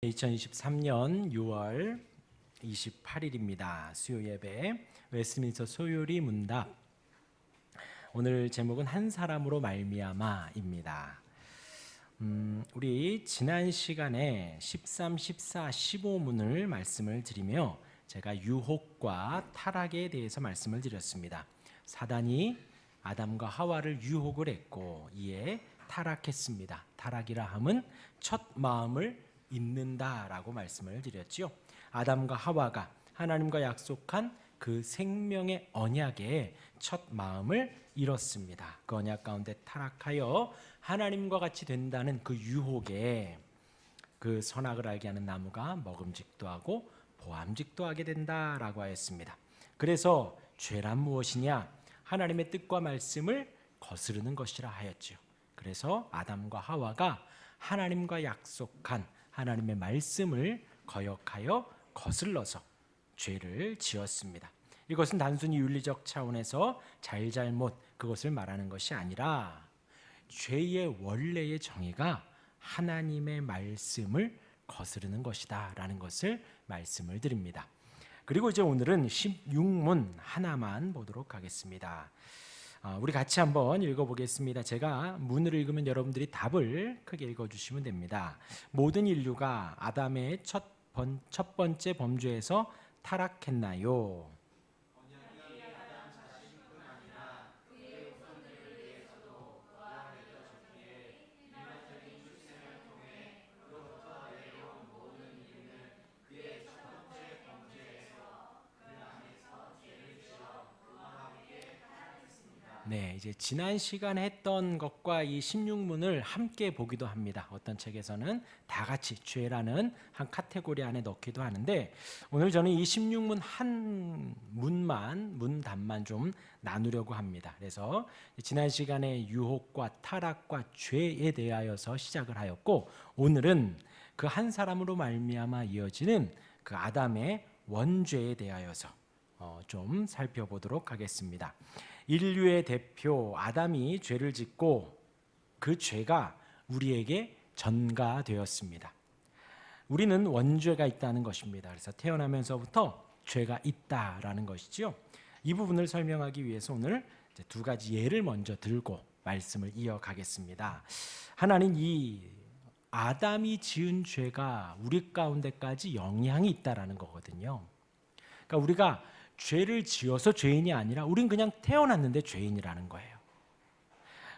2023년 6월 28일입니다. 수요 예배 웨스트민스터 소요리 문답. 오늘 제목은 한 사람으로 말미암아입니다. 우리 지난 시간에 13, 14, 15문을 말씀을 드리며 제가 유혹과 타락에 대해서 말씀을 드렸습니다. 사단이 아담과 하와를 유혹을 했고 이에 타락했습니다. 타락이라 함은 첫 마음을 잊는다라고 말씀을 드렸죠. 아담과 하와가 하나님과 약속한 그 생명의 언약의 첫 마음을 잃었습니다. 그 언약 가운데 타락하여 하나님과 같이 된다는 그 유혹에 그 선악을 알게 하는 나무가 먹음직도 하고 보암직도 하게 된다라고 하였습니다. 그래서 죄란 무엇이냐? 하나님의 뜻과 말씀을 거스르는 것이라 하였죠. 그래서 아담과 하와가 하나님과 약속한 하나님의 말씀을 거역하여 거슬러서 죄를 지었습니다. 이것은 단순히 윤리적 차원에서 잘잘못 그것을 말하는 것이 아니라 죄의 원래의 정의가 하나님의 말씀을 거스르는 것이다 라는 것을 말씀을 드립니다. 그리고 이제 오늘은 16문 하나만 보도록 하겠습니다. 우리 같이 한번 읽어보겠습니다. 제가 문을 읽으면 여러분들이 답을 크게 읽어주시면 됩니다. 모든 인류가 아담의 첫 번째 범죄에서 타락했나요? 네, 이제 지난 시간에 했던 것과 이 16문을 함께 보기도 합니다. 어떤 책에서는 다 같이 죄라는 한 카테고리 안에 넣기도 하는데 오늘 저는 이 16문 한 문단만 좀 나누려고 합니다. 그래서 지난 시간에 유혹과 타락과 죄에 대하여서 시작을 하였고 오늘은 그 한 사람으로 말미암아 이어지는 그 아담의 원죄에 대하여서 좀 살펴보도록 하겠습니다. 인류의 대표 아담이 죄를 짓고 그 죄가 우리에게 전가되었습니다. 우리는 원죄가 있다는 것입니다. 그래서 태어나면서부터 죄가 있다라는 것이죠. 이 부분을 설명하기 위해서 오늘 두 가지 예를 먼저 들고 말씀을 이어가겠습니다. 하나는 이 아담이 지은 죄가 우리 가운데까지 영향이 있다라는 거거든요. 그러니까 우리가 죄를 지어서 죄인이 아니라 우린 그냥 태어났는데 죄인이라는 거예요.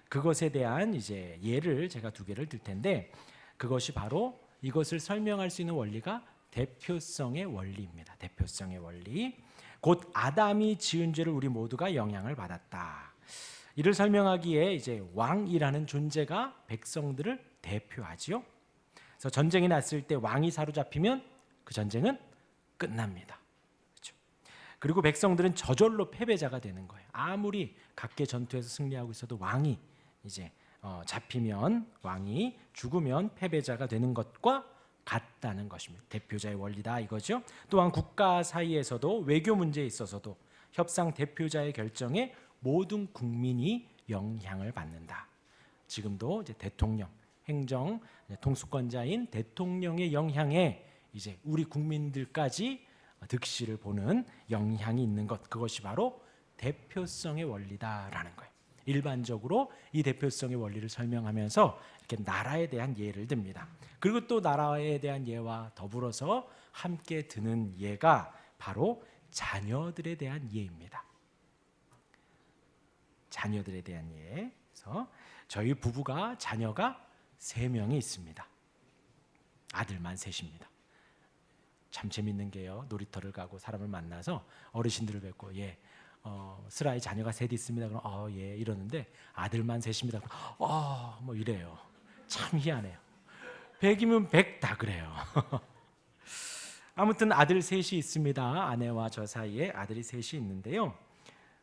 그것에 대한 이제 예를 제가 두 개를 들 텐데 그것이 바로 이것을 설명할 수 있는 원리가 대표성의 원리입니다. 대표성의 원리. 곧 아담이 지은 죄를 우리 모두가 영향을 받았다. 이를 설명하기에 이제 왕이라는 존재가 백성들을 대표하지요. 그래서 전쟁이 났을 때 왕이 사로잡히면 그 전쟁은 끝납니다. 그리고 백성들은 저절로 패배자가 되는 거예요. 아무리 각계 전투에서 승리하고 있어도 왕이 이제 잡히면 왕이 죽으면 패배자가 되는 것과 같다는 것입니다. 대표자의 원리다 이거죠. 또한 국가 사이에서도 외교 문제에 있어서도 협상 대표자의 결정에 모든 국민이 영향을 받는다. 지금도 이제 대통령, 행정 통수권자인 대통령의 영향에 이제 우리 국민들까지 득실을 보는 영향이 있는 것, 그것이 바로 대표성의 원리다라는 거예요. 일반적으로 이 대표성의 원리를 설명하면서 이렇게 나라에 대한 예를 듭니다. 그리고 또 나라에 대한 예와 더불어서 함께 드는 예가 바로 자녀들에 대한 예입니다. 자녀들에 대한 예. 그래서 저희 부부가 자녀가 3명이 있습니다. 아들만 셋입니다. 참 재밌는 게요. 놀이터를 가고 사람을 만나서 어르신들을 뵙고 슬아의 자녀가 셋 있습니다. 그럼 예 이러는데 아들만 셋입니다. 뭐 이래요. 참 희한해요. 100이면 100 다 그래요. 아무튼 아들 셋이 있습니다. 아내와 저 사이에 아들이 셋이 있는데요.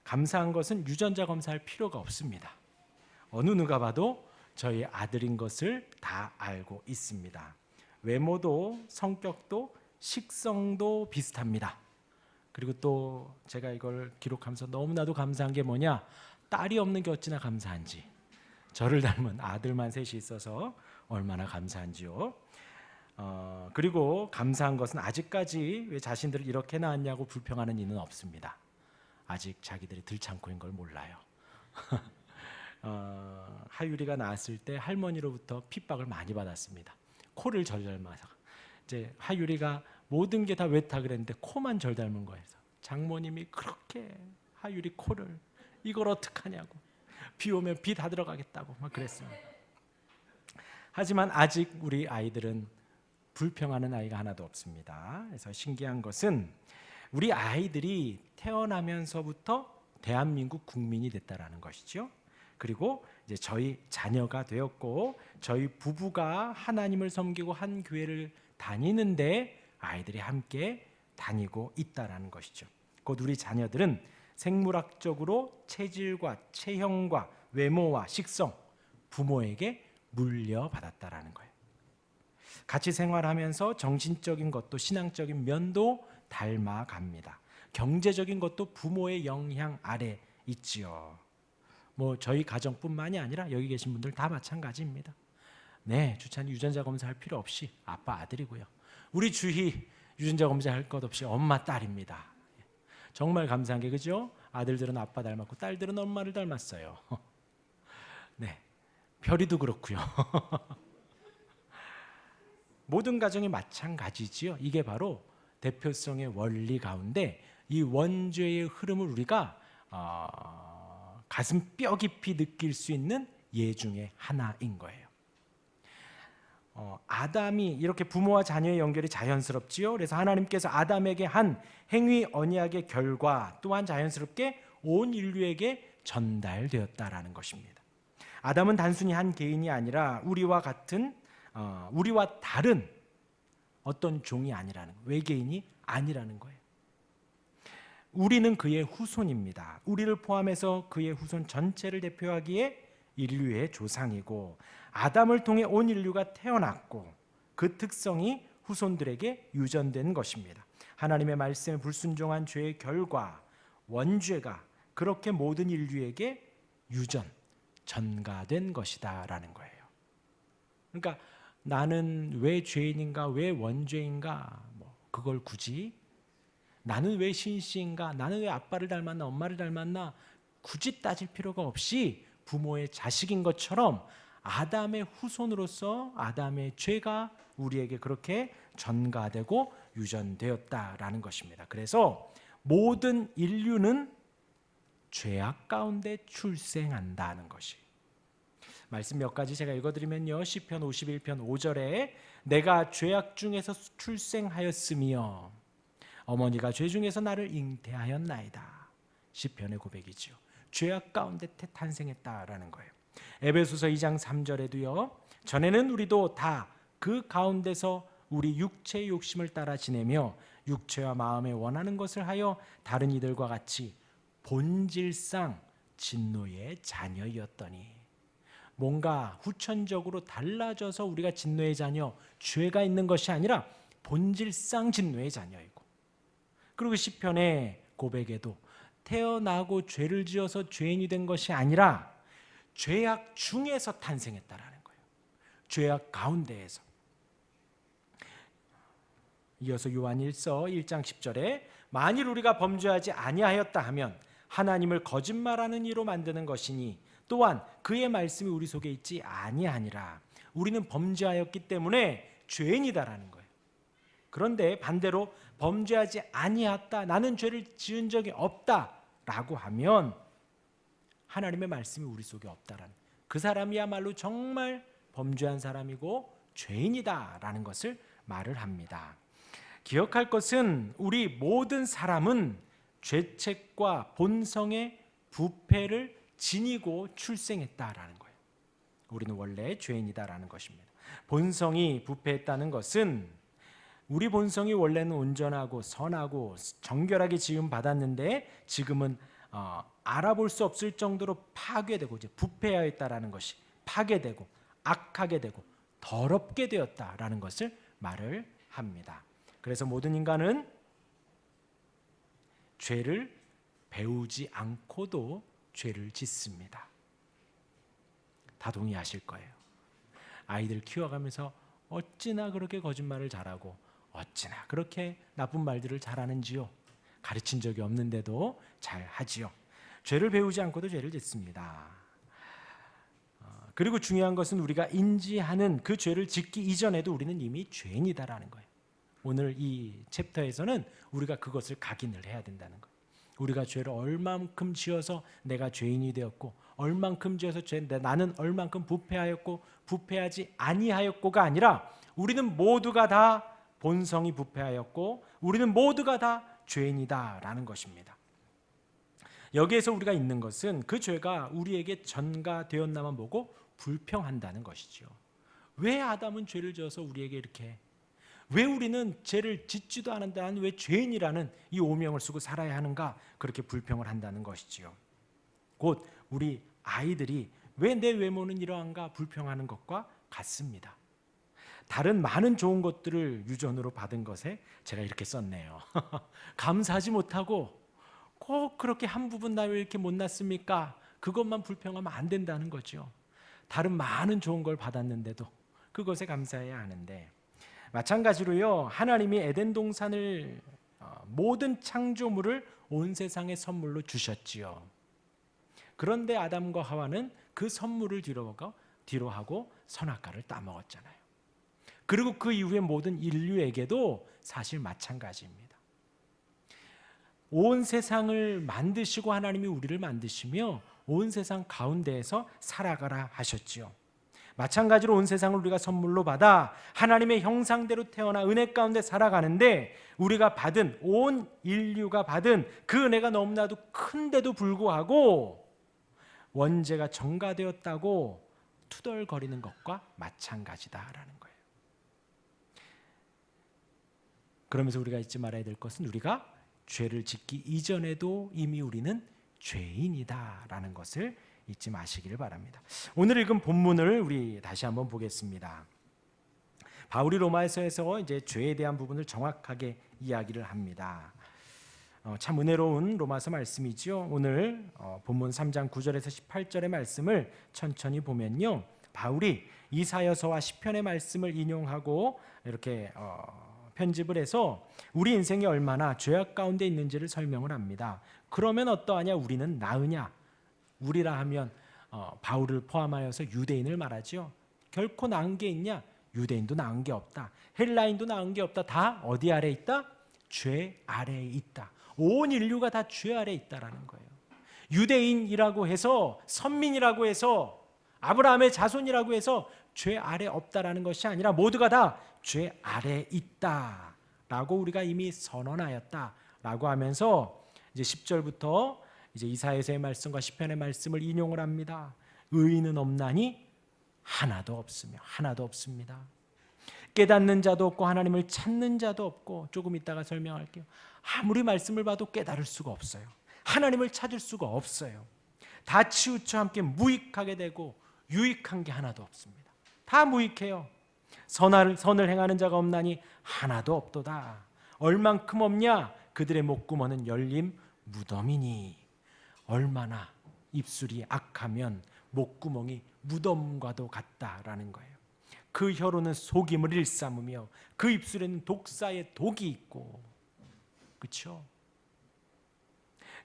감사한 것은 유전자 검사할 필요가 없습니다. 어느 누가 봐도 저희 아들인 것을 다 알고 있습니다. 외모도 성격도 식성도 비슷합니다. 그리고 또 제가 이걸 기록하면서 너무나도 감사한 게 뭐냐, 딸이 없는 게 어찌나 감사한지, 저를 닮은 아들만 셋이 있어서 얼마나 감사한지요. 그리고 감사한 것은 아직까지 왜 자신들을 이렇게 낳았냐고 불평하는 이는 없습니다. 아직 자기들이 들창코인 걸 몰라요. 하율이가 낳았을 때 할머니로부터 핍박을 많이 받았습니다. 코를 절 닮아서 이제 하율이가 모든 게 다 외타 그랬는데 코만 절 닮은 거예요. 장모님이 그렇게 하율이 코를 이걸 어떡하냐고, 비 오면 비 다 들어가겠다고 막 그랬습니다. 하지만 아직 우리 아이들은 불평하는 아이가 하나도 없습니다. 그래서 신기한 것은 우리 아이들이 태어나면서부터 대한민국 국민이 됐다라는 것이죠. 그리고 이제 저희 자녀가 되었고 저희 부부가 하나님을 섬기고 한 교회를 다니는데 아이들이 함께 다니고 있다라는 것이죠. 곧 우리 자녀들은 생물학적으로 체질과 체형과 외모와 식성 부모에게 물려받았다라는 거예요. 같이 생활하면서 정신적인 것도 신앙적인 면도 닮아갑니다. 경제적인 것도 부모의 영향 아래 있지요. 뭐 저희 가정뿐만이 아니라 여기 계신 분들 다 마찬가지입니다. 네, 주찬이 유전자 검사할 필요 없이 아빠 아들이고요. 우리 주희 유전자 검사할 것 없이 엄마 딸입니다. 정말 감사한 게 그죠? 아들들은 아빠 닮았고 딸들은 엄마를 닮았어요. 네, 별이도 그렇고요. 모든 가정이 마찬가지지요. 이게 바로 대표성의 원리 가운데 이 원죄의 흐름을 우리가 가슴 뼈 깊이 느낄 수 있는 예 중에 하나인 거예요. 아담이 이렇게 부모와 자녀의 연결이 자연스럽지요. 그래서 하나님께서 아담에게 한 행위 언약의 결과 또한 자연스럽게 온 인류에게 전달되었다라는 것입니다. 아담은 단순히 한 개인이 아니라 우리와 다른 어떤 종이 아니라는 거예요. 외계인이 아니라는 거예요. 우리는 그의 후손입니다. 우리를 포함해서 그의 후손 전체를 대표하기에 인류의 조상이고 아담을 통해 온 인류가 태어났고 그 특성이 후손들에게 유전된 것입니다. 하나님의 말씀에 불순종한 죄의 결과 원죄가 그렇게 모든 인류에게 전가된 것이다라는 거예요. 그러니까 나는 왜 죄인인가, 왜 원죄인가, 그걸 굳이 나는 왜 신씨인가, 나는 왜 아빠를 닮았나, 엄마를 닮았나 굳이 따질 필요가 없이 부모의 자식인 것처럼 아담의 후손으로서 아담의 죄가 우리에게 그렇게 전가되고 유전되었다라는 것입니다. 그래서 모든 인류는 죄악 가운데 출생한다는 것이. 말씀 몇 가지 제가 읽어드리면요. 시편 51편 5절에 내가 죄악 중에서 출생하였으며 어머니가 죄 중에서 나를 잉태하였나이다. 시편의 고백이죠. 죄악 가운데 탄생했다라는 거예요. 에베소서 2장 3절에도요. 전에는 우리도 다 그 가운데서 우리 육체의 욕심을 따라 지내며 육체와 마음에 원하는 것을 하여 다른 이들과 같이 본질상 진노의 자녀였더니, 뭔가 후천적으로 달라져서 우리가 진노의 자녀, 죄가 있는 것이 아니라 본질상 진노의 자녀이고, 그리고 시편의 고백에도 태어나고 죄를 지어서 죄인이 된 것이 아니라 죄악 중에서 탄생했다라는 거예요. 죄악 가운데에서. 이어서 요한 1서 1장 10절에 만일 우리가 범죄하지 아니하였다 하면 하나님을 거짓말하는 이로 만드는 것이니 또한 그의 말씀이 우리 속에 있지 아니하니라. 우리는 범죄하였기 때문에 죄인이다라는 거예요. 그런데 반대로 범죄하지 아니하였다, 나는 죄를 지은 적이 없다라고 하면 하나님의 말씀이 우리 속에 없다라는, 그 사람이야말로 정말 범죄한 사람이고 죄인이다라는 것을 말을 합니다. 기억할 것은 우리 모든 사람은 죄책과 본성의 부패를 지니고 출생했다라는 거예요. 우리는 원래 죄인이다라는 것입니다. 본성이 부패했다는 것은 우리 본성이 원래는 온전하고 선하고 정결하게 지음받았는데 지금은 알아볼 수 없을 정도로 파괴되고 이제 부패하였다라는 것이, 파괴되고 악하게 되고 더럽게 되었다라는 것을 말을 합니다. 그래서 모든 인간은 죄를 배우지 않고도 죄를 짓습니다. 다 동의하실 거예요. 아이들 키워가면서 어찌나 그렇게 거짓말을 잘하고 어찌나 그렇게 나쁜 말들을 잘하는지요. 가르친 적이 없는데도 잘하지요. 죄를 배우지 않고도 죄를 짓습니다. 그리고 중요한 것은 우리가 인지하는 그 죄를 짓기 이전에도 우리는 이미 죄인이다라는 거예요. 오늘 이 챕터에서는 우리가 그것을 각인을 해야 된다는 거예요. 우리가 죄를 얼만큼 지어서 내가 죄인이 되었고, 얼만큼 지어서 나는 얼만큼 부패하였고 부패하지 아니하였고가 아니라 우리는 모두가 다 본성이 부패하였고 우리는 모두가 다 죄인이다라는 것입니다. 여기에서 우리가 있는 것은 그 죄가 우리에게 전가되었나만 보고 불평한다는 것이죠. 왜 아담은 죄를 지어서 우리에게 이렇게, 왜 우리는 죄를 짓지도 않은데 왜 죄인이라는 이 오명을 쓰고 살아야 하는가, 그렇게 불평을 한다는 것이지요. 곧 우리 아이들이 왜 내 외모는 이러한가 불평하는 것과 같습니다. 다른 많은 좋은 것들을 유전으로 받은 것에 제가 이렇게 썼네요. 감사하지 못하고 꼭 그렇게 한 부분 나 왜 이렇게 못났습니까? 그것만 불평하면 안 된다는 거죠. 다른 많은 좋은 걸 받았는데도 그것에 감사해야 하는데, 마찬가지로요, 하나님이 에덴 동산을 모든 창조물을 온 세상에 선물로 주셨지요. 그런데 아담과 하와는 그 선물을 뒤로 하고 선악과를 따먹었잖아요. 그리고 그 이후에 모든 인류에게도 사실 마찬가지입니다. 온 세상을 만드시고 하나님이 우리를 만드시며 온 세상 가운데에서 살아가라 하셨지요. 마찬가지로 온 세상을 우리가 선물로 받아 하나님의 형상대로 태어나 은혜 가운데 살아가는데, 우리가 받은, 온 인류가 받은 그 은혜가 너무나도 큰데도 불구하고 원죄가 전가되었다고 투덜거리는 것과 마찬가지다라는 거예요. 그러면서 우리가 잊지 말아야 될 것은 우리가 죄를 짓기 이전에도 이미 우리는 죄인이다라는 것을 잊지 마시기를 바랍니다. 오늘 읽은 본문을 우리 다시 한번 보겠습니다. 바울이 로마서에서 이제 죄에 대한 부분을 정확하게 이야기를 합니다. 참 은혜로운 로마서 말씀이죠. 오늘 본문 3장 9절에서 18절의 말씀을 천천히 보면요, 바울이 이사야서와 시편의 말씀을 인용하고 이렇게 편집을 해서 우리 인생이 얼마나 죄악 가운데 있는지를 설명을 합니다. 그러면 어떠하냐? 우리는 나으냐? 우리라 하면 바울을 포함하여서 유대인을 말하죠. 결코 나은 게 있냐? 유대인도 나은 게 없다. 헬라인도 나은 게 없다. 다 어디 아래 있다? 죄 아래에 있다. 온 인류가 다 죄 아래에 있다라는 거예요. 유대인이라고 해서, 선민이라고 해서, 아브라함의 자손이라고 해서 죄 아래 없다라는 것이 아니라 모두가 다 죄 아래에 있다라고 우리가 이미 선언하였다라고 하면서 이제 10절부터 이제 이사야서의 말씀과 시편의 말씀을 인용을 합니다. 의인은 없나니 하나도 없으며 하나도 없습니다. 깨닫는 자도 없고 하나님을 찾는 자도 없고, 조금 이따가 설명할게요. 아무리 말씀을 봐도 깨달을 수가 없어요. 하나님을 찾을 수가 없어요. 다 치우쳐 함께 무익하게 되고 유익한 게 하나도 없습니다. 다 무익해요. 선을 행하는 자가 없나니 하나도 없도다. 얼만큼 없냐? 그들의 목구멍은 열림 무덤이니. 얼마나 입술이 악하면 목구멍이 무덤과도 같다라는 거예요. 그 혀로는 속임을 일삼으며 그 입술에는 독사의 독이 있고, 그렇죠?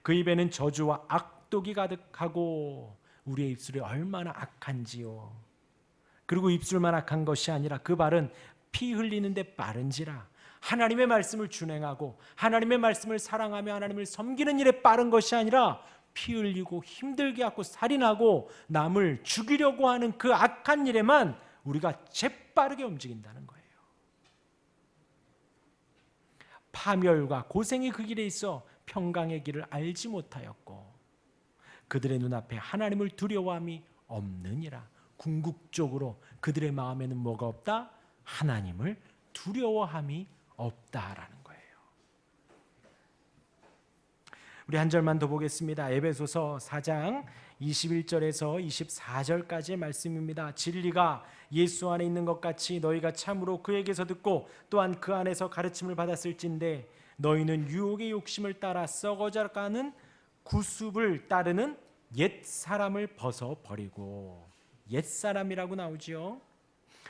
그 입에는 저주와 악독이 가득하고 우리의 입술이 얼마나 악한지요. 그리고 입술만 악한 것이 아니라 그 발은 피 흘리는데 빠른지라. 하나님의 말씀을 준행하고 하나님의 말씀을 사랑하며 하나님을 섬기는 일에 빠른 것이 아니라 피 흘리고 힘들게 하고 살인하고 남을 죽이려고 하는 그 악한 일에만 우리가 재빠르게 움직인다는 거예요. 파멸과 고생이 그 길에 있어 평강의 길을 알지 못하였고 그들의 눈앞에 하나님을 두려워함이 없느니라. 궁극적으로 그들의 마음에는 뭐가 없다? 하나님을 두려워함이 없다라는 거예요. 우리 한 절만 더 보겠습니다. 에베소서 4장 21절에서 24절까지의 말씀입니다. 진리가 예수 안에 있는 것 같이 너희가 참으로 그에게서 듣고 또한 그 안에서 가르침을 받았을진데 너희는 유혹의 욕심을 따라 썩어져가는 구습을 따르는 옛 사람을 벗어버리고, 옛 사람이라고 나오지요.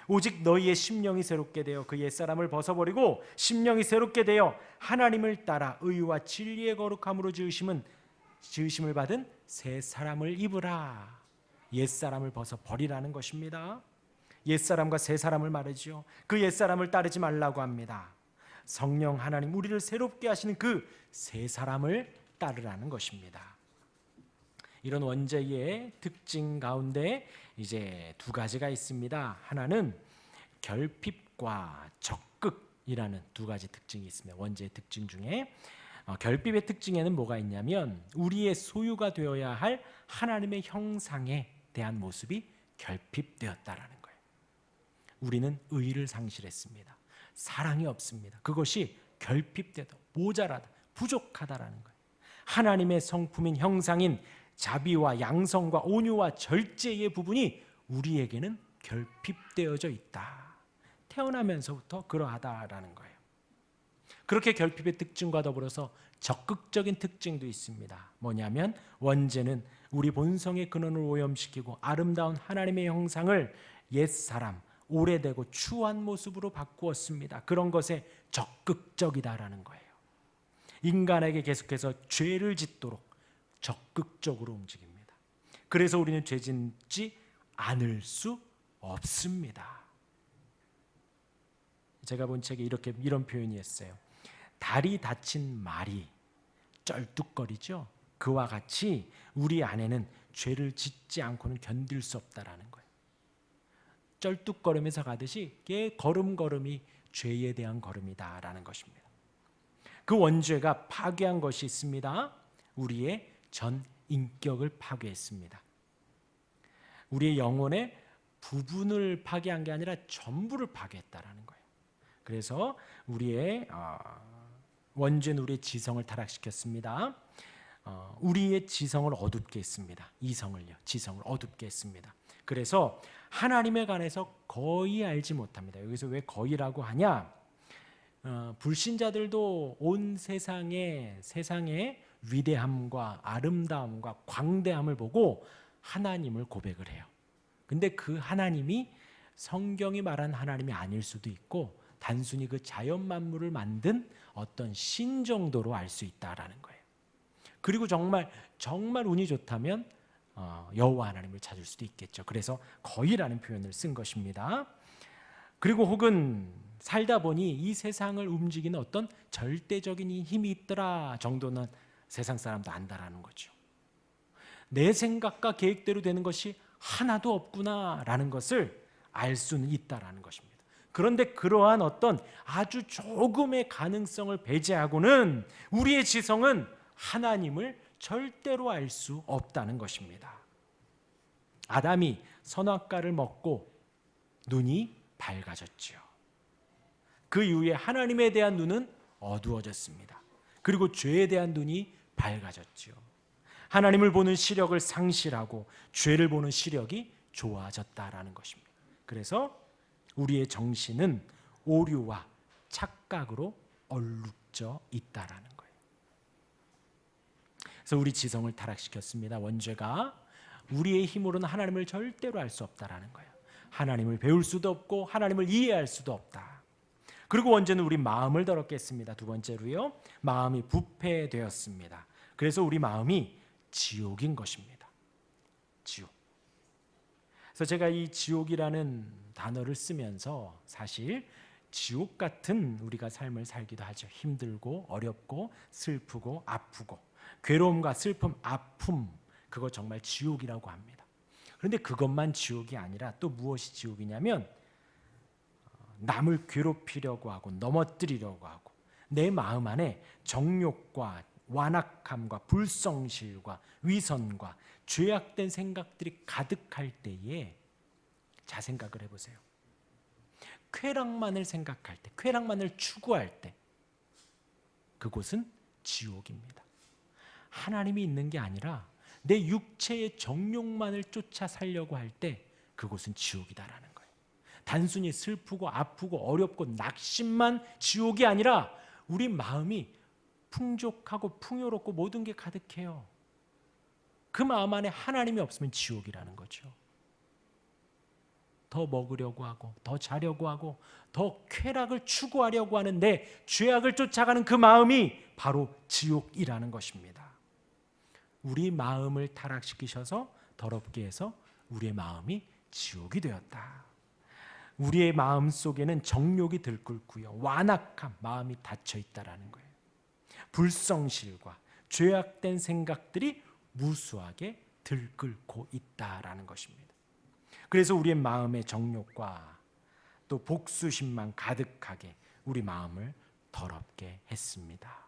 오직 너희의 심령이 새롭게 되어 그 옛사람을 벗어버리고 심령이 새롭게 되어 하나님을 따라 의와 진리의 거룩함으로 지으심을 받은 새 사람을 입으라. 옛사람을 벗어버리라는 것입니다. 옛사람과 새 사람을 말하지요. 그 옛사람을 따르지 말라고 합니다. 성령 하나님 우리를 새롭게 하시는 그 새 사람을 따르라는 것입니다. 이런 원죄의 특징 가운데 이제 두 가지가 있습니다. 하나는 결핍과 적극이라는 두 가지 특징이 있습니다. 원죄의 특징 중에 결핍의 특징에는 뭐가 있냐면 우리의 소유가 되어야 할 하나님의 형상에 대한 모습이 결핍되었다라는 거예요. 우리는 의를 상실했습니다. 사랑이 없습니다. 그것이 결핍되다, 모자라다, 부족하다라는 거예요. 하나님의 성품인 형상인 자비와 양성과 온유와 절제의 부분이 우리에게는 결핍되어져 있다. 태어나면서부터 그러하다라는 거예요. 그렇게 결핍의 특징과 더불어서 적극적인 특징도 있습니다. 뭐냐면 원죄는 우리 본성의 근원을 오염시키고 아름다운 하나님의 형상을 옛사람, 오래되고 추한 모습으로 바꾸었습니다. 그런 것에 적극적이다라는 거예요. 인간에게 계속해서 죄를 짓도록 적극적으로 움직입니다. 그래서 우리는 죄 짓지 않을 수 없습니다. 제가 본 책에 이런 표현이 있어요. 다리 다친 말이 쩔뚝거리죠. 그와 같이 우리 안에는 죄를 짓지 않고는 견딜 수 없다라는 거예요. 쩔뚝거리면서 가듯이 걸음걸음이 죄에 대한 걸음이다라는 것입니다. 그 원죄가 파괴한 것이 있습니다. 우리의 전 인격을 파괴했습니다. 우리의 영혼의 부분을 파괴한 게 아니라 전부를 파괴했다라는 거예요. 그래서 우리의 원죄는 우리의 지성을 타락시켰습니다. 우리의 지성을 어둡게 했습니다. 이성을요, 지성을 어둡게 했습니다. 그래서 하나님에 관해서 거의 알지 못합니다. 여기서 왜 거의라고 하냐? 불신자들도 온 세상의 위대함과 아름다움과 광대함을 보고 하나님을 고백을 해요. 근데 그 하나님이 성경이 말한 하나님이 아닐 수도 있고 단순히 그 자연 만물을 만든 어떤 신 정도로 알 수 있다라는 거예요. 그리고 정말 운이 좋다면 여호와 하나님을 찾을 수도 있겠죠. 그래서 거의라는 표현을 쓴 것입니다. 그리고 혹은 살다 보니 이 세상을 움직이는 어떤 절대적인 힘이 있더라 정도는 세상 사람도 안다라는 거죠. 내 생각과 계획대로 되는 것이 하나도 없구나라는 것을 알 수는 있다라는 것입니다. 그런데 그러한 어떤 아주 조금의 가능성을 배제하고는 우리의 지성은 하나님을 절대로 알 수 없다는 것입니다. 아담이 선악과를 먹고 눈이 밝아졌지요. 그 이후에 하나님에 대한 눈은 어두워졌습니다. 그리고 죄에 대한 눈이 밝아졌지요. 하나님을 보는 시력을 상실하고 죄를 보는 시력이 좋아졌다라는 것입니다. 그래서 우리의 정신은 오류와 착각으로 얼룩져 있다라는 거예요. 그래서 우리 지성을 타락시켰습니다. 원죄가 우리의 힘으로는 하나님을 절대로 알 수 없다라는 거예요. 하나님을 배울 수도 없고 하나님을 이해할 수도 없다. 그리고 원죄는 우리 마음을 더럽게 했습니다. 두 번째로요, 마음이 부패되었습니다. 그래서 우리 마음이 지옥인 것입니다. 지옥. 그래서 제가 이 지옥이라는 단어를 쓰면서 사실 지옥 같은 우리가 삶을 살기도 하죠. 힘들고 어렵고 슬프고 아프고 괴로움과 슬픔, 아픔, 그거 정말 지옥이라고 합니다. 그런데 그것만 지옥이 아니라 또 무엇이 지옥이냐면 남을 괴롭히려고 하고 넘어뜨리려고 하고 내 마음 안에 정욕과 완악함과 불성실과 위선과 죄악된 생각들이 가득할 때에 자 생각을 해보세요. 쾌락만을 생각할 때, 쾌락만을 추구할 때 그곳은 지옥입니다. 하나님이 있는 게 아니라 내 육체의 정욕만을 쫓아 살려고 할 때 그곳은 지옥이다라는 거예요. 단순히 슬프고 아프고 어렵고 낙심만 지옥이 아니라 우리 마음이 풍족하고 풍요롭고 모든 게 가득해요. 그 마음 안에 하나님이 없으면 지옥이라는 거죠. 더 먹으려고 하고 더 자려고 하고 더 쾌락을 추구하려고 하는 내 죄악을 쫓아가는 그 마음이 바로 지옥이라는 것입니다. 우리 마음을 타락시키셔서 더럽게 해서 우리의 마음이 지옥이 되었다. 우리의 마음 속에는 정욕이 들끓고요, 완악함, 마음이 닫혀 있다라는 거예요. 불성실과 죄악된 생각들이 무수하게 들끓고 있다라는 것입니다. 그래서 우리의 마음의 정욕과 또 복수심만 가득하게 우리 마음을 더럽게 했습니다.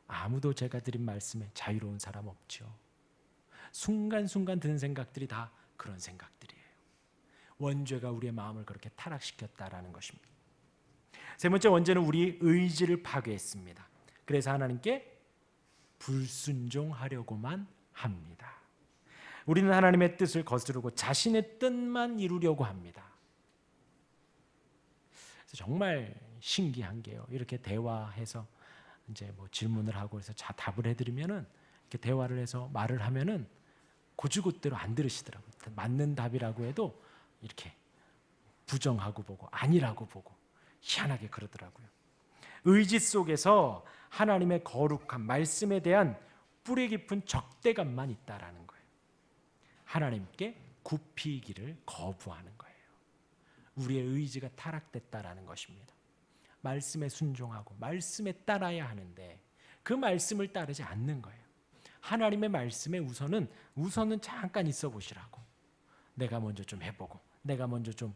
아무도 제가 드린 말씀에 자유로운 사람 없죠. 순간순간 드는 생각들이 다 그런 생각들이에요. 원죄가 우리의 마음을 그렇게 타락시켰다라는 것입니다. 세 번째, 원죄는 우리 의지를 파괴했습니다. 그래서 하나님께 불순종하려고만 합니다. 우리는 하나님의 뜻을 거스르고 자신의 뜻만 이루려고 합니다. 그래서 정말 신기한 게요, 이렇게 대화해서 이제 뭐 질문을 하고 해서 답을 해드리면은, 이렇게 대화를 해서 말을 하면은 곧이곧대로 안 들으시더라고요. 맞는 답이라고 해도 이렇게 부정하고 보고 아니라고 보고 희한하게 그러더라고요. 의지 속에서 하나님의 거룩한 말씀에 대한 뿌리 깊은 적대감만 있다라는 거예요. 하나님께 굽히기를 거부하는 거예요. 우리의 의지가 타락됐다라는 것입니다. 말씀에 순종하고 말씀에 따라야 하는데 그 말씀을 따르지 않는 거예요. 하나님의 말씀에 우선은 잠깐 있어 보시라고. 내가 먼저 좀 해보고, 내가 먼저 좀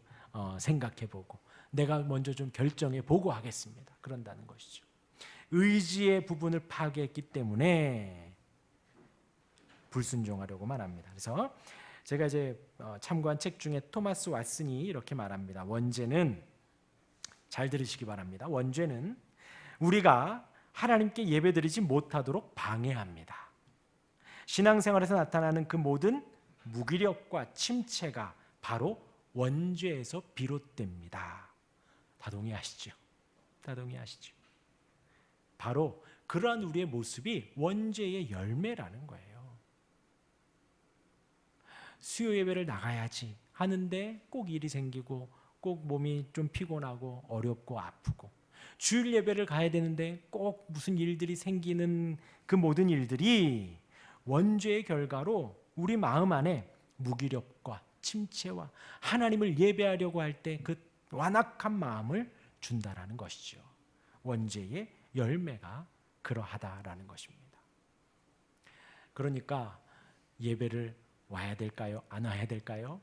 생각해보고, 내가 먼저 좀 결정해보고 하겠습니다. 그런다는 것이죠. 의지의 부분을 파괴했기 때문에 불순종하려고만 합니다. 그래서 제가 이제 참고한 책 중에 토마스 왓슨이 이렇게 말합니다. 원죄는, 잘 들으시기 바랍니다. 원죄는 우리가 하나님께 예배드리지 못하도록 방해합니다. 신앙생활에서 나타나는 그 모든 무기력과 침체가 바로 원죄에서 비롯됩니다. 다 동의하시죠? 다 동의하시죠? 바로 그러한 우리의 모습이 원죄의 열매라는 거예요. 수요 예배를 나가야지 하는데 꼭 일이 생기고 꼭 몸이 좀 피곤하고 어렵고 아프고, 주일 예배를 가야 되는데 꼭 무슨 일들이 생기는 그 모든 일들이 원죄의 결과로 우리 마음 안에 무기력과 침체와 하나님을 예배하려고 할 때 그 완악한 마음을 준다라는 것이죠. 원죄의 열매가 그러하다라는 것입니다. 그러니까 예배를 와야 될까요? 안 와야 될까요?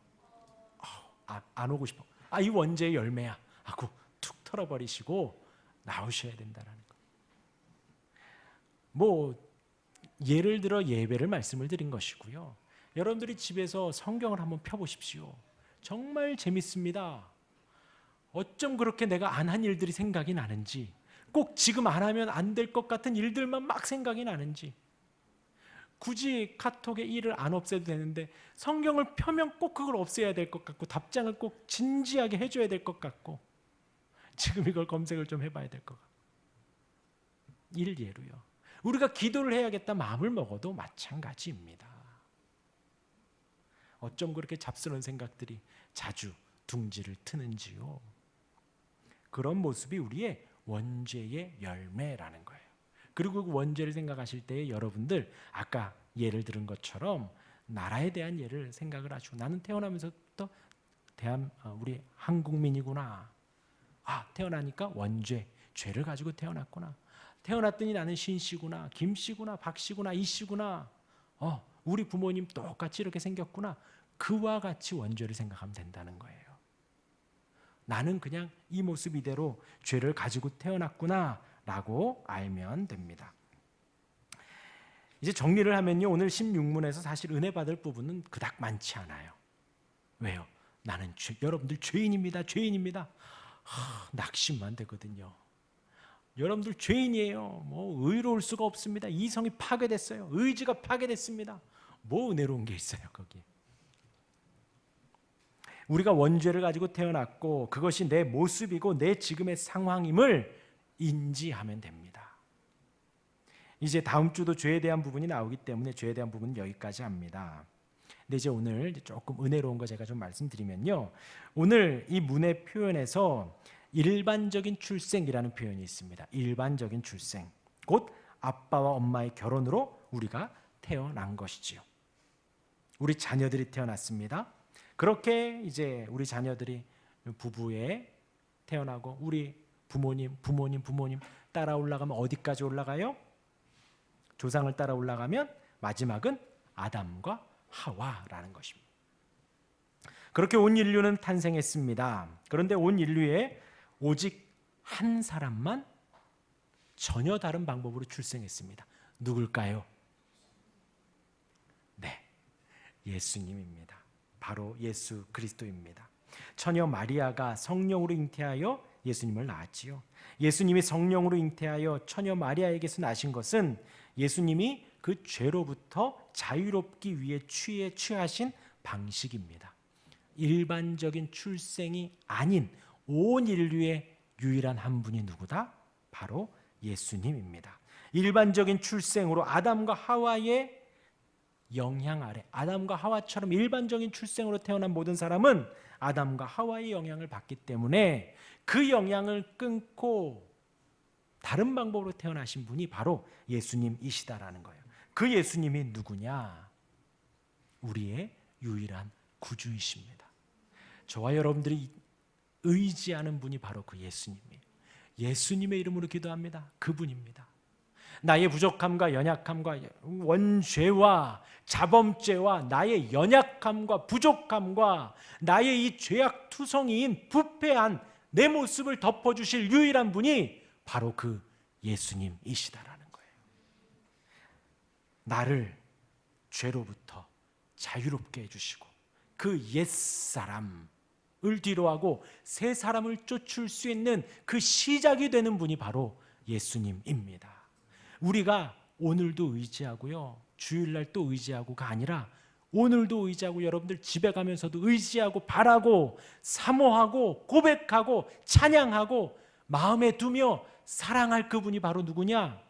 안 오고 싶어. 이 원죄의 열매야 하고 툭 털어버리시고 나오셔야 된다는 거. 뭐 예를 들어 예배를 말씀을 드린 것이고요. 여러분들이 집에서 성경을 한번 펴보십시오. 정말 재밌습니다. 어쩜 그렇게 내가 안 한 일들이 생각이 나는지, 꼭 지금 안 하면 안 될 것 같은 일들만 막 생각이 나는지, 굳이 카톡에 일을 안 없애도 되는데 성경을 펴면 꼭 그걸 없애야 될 것 같고, 답장을 꼭 진지하게 해줘야 될 것 같고, 지금 이걸 검색을 좀 해봐야 될 것 같고. 일예로요. 우리가 기도를 해야겠다 마음을 먹어도 마찬가지입니다. 어쩜 그렇게 잡스러운 생각들이 자주 둥지를 트는지요. 그런 모습이 우리의 원죄의 열매라는 거예요. 그리고 그 원죄를 생각하실 때 여러분들 아까 예를 들은 것처럼 나라에 대한 예를 생각을 하시고, 나는 태어나면서부터 우리 한국민이구나. 태어나니까 원죄, 죄를 가지고 태어났구나. 태어났더니 나는 신씨구나, 김씨구나, 박씨구나, 이씨구나. 우리 부모님 똑같이 이렇게 생겼구나. 그와 같이 원죄를 생각하면 된다는 거예요. 나는 그냥 이 모습 이대로 죄를 가지고 태어났구나 라고 알면 됩니다. 이제 정리를 하면요, 오늘 16문에서 사실 은혜 받을 부분은 그닥 많지 않아요. 왜요? 나는 여러분들 죄인입니다. 죄인입니다. 낙심만 되거든요. 여러분들 죄인이에요. 뭐 의로울 수가 없습니다. 이성이 파괴됐어요. 의지가 파괴됐습니다. 뭐 은혜로운 게 있어요 거기. 우리가 원죄를 가지고 태어났고 그것이 내 모습이고 내 지금의 상황임을 인지하면 됩니다. 이제 다음 주도 죄에 대한 부분이 나오기 때문에 죄에 대한 부분은 여기까지 합니다. 근데 이제 오늘 조금 은혜로운 거 제가 좀 말씀드리면요. 오늘 이 문의 표현에서 일반적인 출생이라는 표현이 있습니다. 일반적인 출생. 곧 아빠와 엄마의 결혼으로 우리가 태어난 것이지요. 우리 자녀들이 태어났습니다. 그렇게 이제 우리 자녀들이 부부에 태어나고 우리 부모님 따라 올라가면 어디까지 올라가요? 조상을 따라 올라가면 마지막은 아담과 하와라는 것입니다. 그렇게 온 인류는 탄생했습니다. 그런데 온 인류에 오직 한 사람만 전혀 다른 방법으로 출생했습니다. 누굴까요? 네, 예수님입니다. 바로 예수 그리스도입니다. 처녀 마리아가 성령으로 잉태하여 예수님을 낳았지요. 예수님이 성령으로 잉태하여 처녀 마리아에게서 나신 것은 예수님이 그 죄로부터 자유롭기 위해 취하신 방식입니다. 일반적인 출생이 아닌 온 인류의 유일한 한 분이 누구다? 바로 예수님입니다. 일반적인 출생으로 아담과 하와의 영향 아래, 아담과 하와처럼 일반적인 출생으로 태어난 모든 사람은 아담과 하와의 영향을 받기 때문에 그 영향을 끊고 다른 방법으로 태어나신 분이 바로 예수님이시다라는 거예요. 그 예수님이 누구냐? 우리의 유일한 구주이십니다. 저와 여러분들이 의지하는 분이 바로 그 예수님이에요. 예수님의 이름으로 기도합니다. 그분입니다. 나의 부족함과 연약함과 원죄와 자범죄와 나의 연약함과 부족함과 나의 이 죄악투성이인 부패한 내 모습을 덮어주실 유일한 분이 바로 그 예수님이시다라는 거예요. 나를 죄로부터 자유롭게 해주시고 그 옛사람을 뒤로하고 새 사람을 쫓을 수 있는 그 시작이 되는 분이 바로 예수님입니다. 우리가 오늘도 의지하고요, 주일날 또 의지하고가 아니라 오늘도 의지하고 여러분들 집에 가면서도 의지하고 바라고 사모하고 고백하고 찬양하고 마음에 두며 사랑할 그분이 바로 누구냐?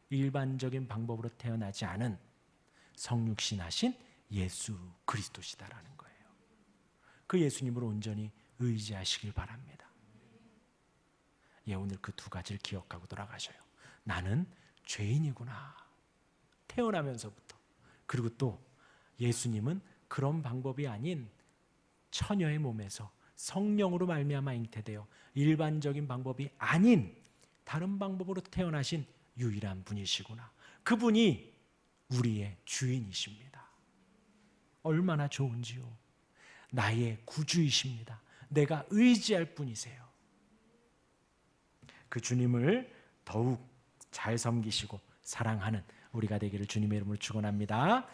일반적인 방법으로 태어나지 않은 성육신하신 예수 그리스도시다라는 거예요. 그 예수님을 온전히 의지하시길 바랍니다. 예, 오늘 그 두 가지를 기억하고 돌아가셔요. 나는 죄인이구나. 태어나면서부터. 그리고 또 예수님은 그런 방법이 아닌 처녀의 몸에서 성령으로 말미암아 잉태되어 일반적인 방법이 아닌 다른 방법으로 태어나신 유일한 분이시구나. 그분이 우리의 주인이십니다. 얼마나 좋은지요. 나의 구주이십니다. 내가 의지할 분이세요. 그 주님을 더욱 잘 섬기시고 사랑하는 우리가 되기를 주님의 이름으로 축원합니다.